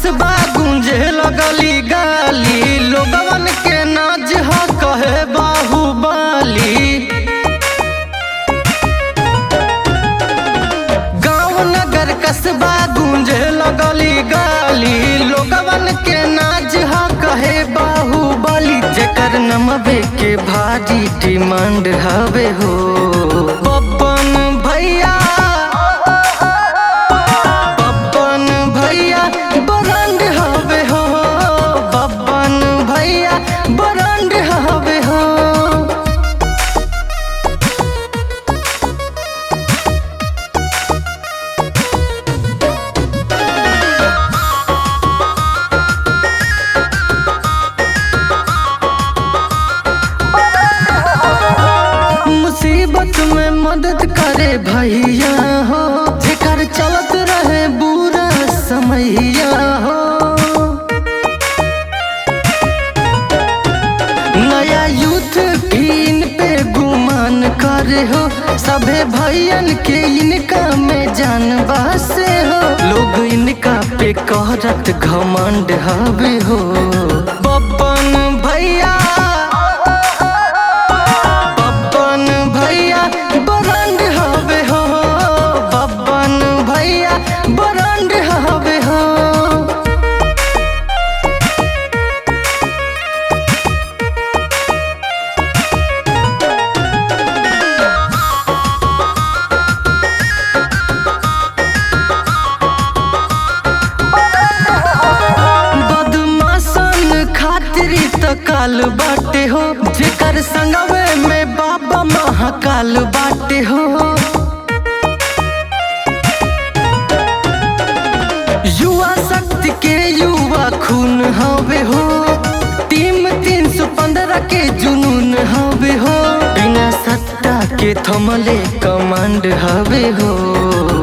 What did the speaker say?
कस्बा गूंजे लगली गाली, लोगवन के नाज ह कहे बाहुबली। गाँव नगर कस्बा गूंजे लगली गाली, लोगवन के नाज ह कहे बाहुबली। जेकर नमबे के भारी डिमांड हवे हो पवन भैया, पवन भैया ब्रांड हवे हो, पवन भैया ब्रांड हवे हो। मुसीबत में मदद करे भैया हो, जेकर चलत रहे बुरा समैया हो। नया यूथ भी इन पे गुमान करे हो, सभे भैयन के इनका में जान बसे हो। लोग इनका पे कहरत घमंड हवे हो पवन भैया, पवन भैया ब्रांड हवे हो, पवन भैया ब्रांड हवे हो। बदमाशन खातिरी तो काल बाटे हो, जेकर संगवे में बाबा महाकाल बाटे हो। युवा शक्ति के युवा खून हवे हो, टीम 315 के जुनून हवे हो। बिना सत्ता के थमले कमांड हवे हो।